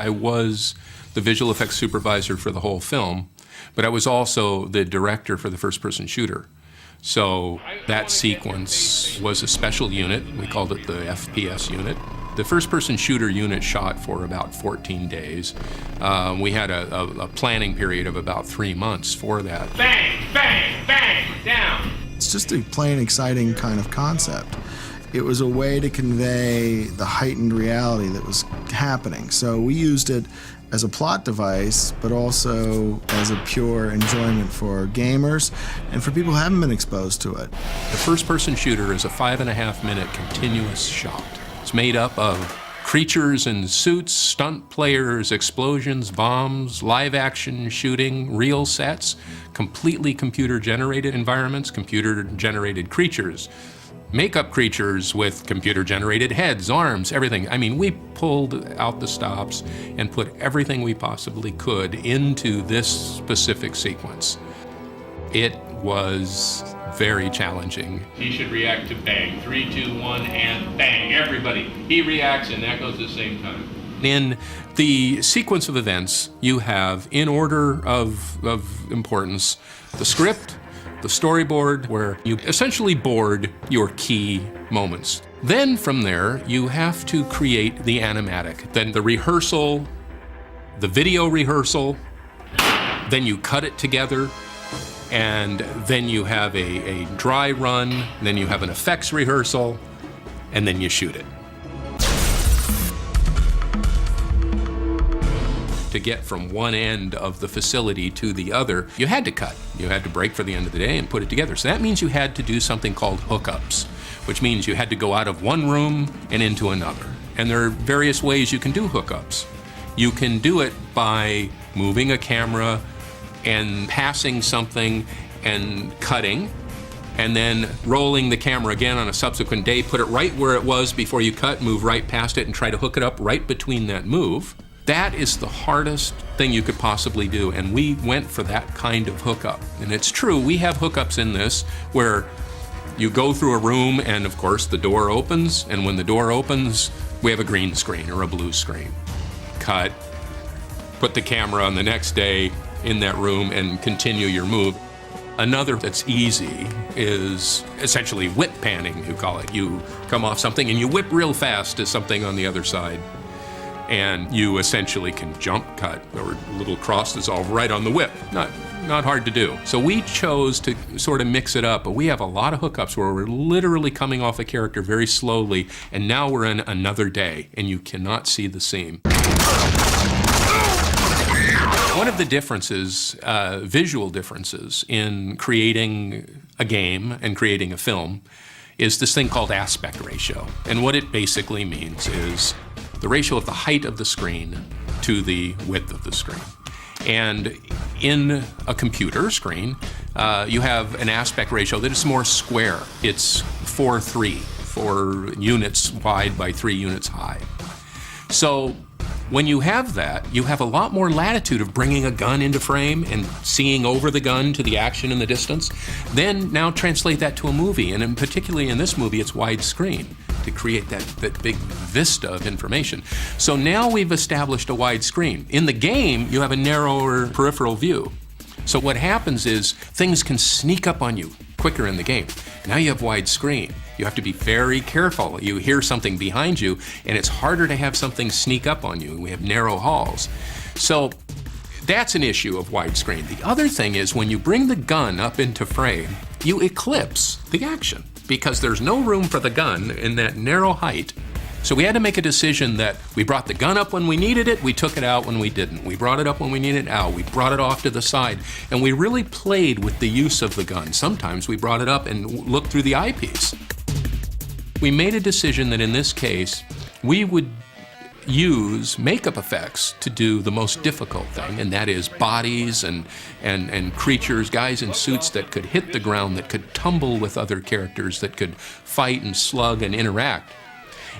I was the visual effects supervisor for the whole film, but I was also the director for the first-person shooter. So that sequence was a special unit. We called it the FPS unit. The first-person shooter unit shot for about 14 days. We had a planning period of about 3 months for that. Bang, bang, bang, down. It's just a plain exciting kind of concept. It was a way to convey the heightened reality that was happening. So we used it as a plot device, but also as a pure enjoyment for gamers and for people who haven't been exposed to it. The first-person shooter is a 5.5-minute continuous shot. It's made up of creatures in suits, stunt players, explosions, bombs, live-action shooting, real sets, completely computer-generated environments, computer-generated creatures, makeup creatures with computer-generated heads, arms, everything. I mean, we pulled out the stops and put everything we possibly could into this specific sequence. It was very challenging. He should react to bang. 3, 2, 1, and bang. Everybody. He reacts and that goes at the same time. In the sequence of events, you have, in order of importance, the script, the storyboard, where you essentially board your key moments. Then from there, you have to create the animatic. Then the rehearsal, the video rehearsal, then you cut it together, and then you have a dry run, then you have an effects rehearsal, and then you shoot it. To get from one end of the facility to the other, you had to cut. You had to break for the end of the day and put it together. So that means you had to do something called hookups, which means you had to go out of one room and into another. And there are various ways you can do hookups. You can do it by moving a camera and passing something and cutting, and then rolling the camera again on a subsequent day, put it right where it was before you cut, move right past it, and try to hook it up right between that move. That is the hardest thing you could possibly do, and we went for that kind of hookup. And it's true, we have hookups in this where you go through a room and of course the door opens, and when the door opens, we have a green screen or a blue screen. Cut, put the camera on the next day in that room and continue your move. Another that's easy is essentially whip panning, you call it. You come off something and you whip real fast to something on the other side. And you essentially can jump cut or little cross dissolve right on the whip. Not hard to do. So we chose to sort of mix it up, but we have a lot of hookups where we're literally coming off a character very slowly, and now we're in another day, and you cannot see the seam. One of the differences, visual differences, in creating a game and creating a film is this thing called aspect ratio. And what it basically means is the ratio of the height of the screen to the width of the screen. And in a computer screen, you have an aspect ratio that is more square. It's 4:3, 4 units wide by 3 units high. So when you have that, you have a lot more latitude of bringing a gun into frame and seeing over the gun to the action in the distance. Then now translate that to a movie, and particularly in this movie, it's widescreen to create that big vista of information. So now we've established a wide screen. In the game, you have a narrower peripheral view. So what happens is things can sneak up on you quicker in the game. Now you have wide screen. You have to be very careful. You hear something behind you, and it's harder to have something sneak up on you. We have narrow halls. So that's an issue of widescreen. The other thing is when you bring the gun up into frame, you eclipse the action because there's no room for the gun in that narrow height. So we had to make a decision that we brought the gun up when we needed it, we took it out when we didn't. We brought it up when we needed it out, we brought it off to the side, and we really played with the use of the gun. Sometimes we brought it up and looked through the eyepiece. We made a decision that in this case, we would use makeup effects to do the most difficult thing, and that is bodies and creatures, guys in suits that could hit the ground, that could tumble with other characters, that could fight and slug and interact.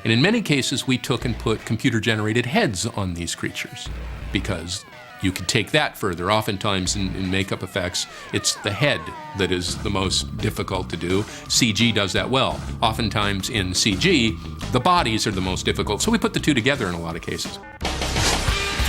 And in many cases, we took and put computer-generated heads on these creatures because you could take that further. Oftentimes in makeup effects, it's the head that is the most difficult to do. CG does that well. Oftentimes in CG, the bodies are the most difficult. So we put the two together in a lot of cases.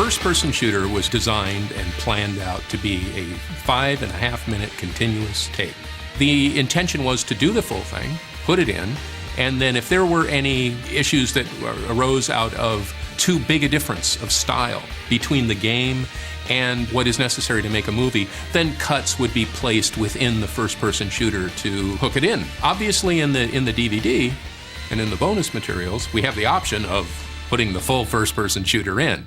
first-person shooter was designed and planned out to be a 5.5-minute continuous tape. The intention was to do the full thing, put it in, and then if there were any issues that arose out of too big a difference of style between the game and what is necessary to make a movie, then cuts would be placed within the first-person shooter to hook it in. Obviously, in the DVD and in the bonus materials, we have the option of putting the full first-person shooter in.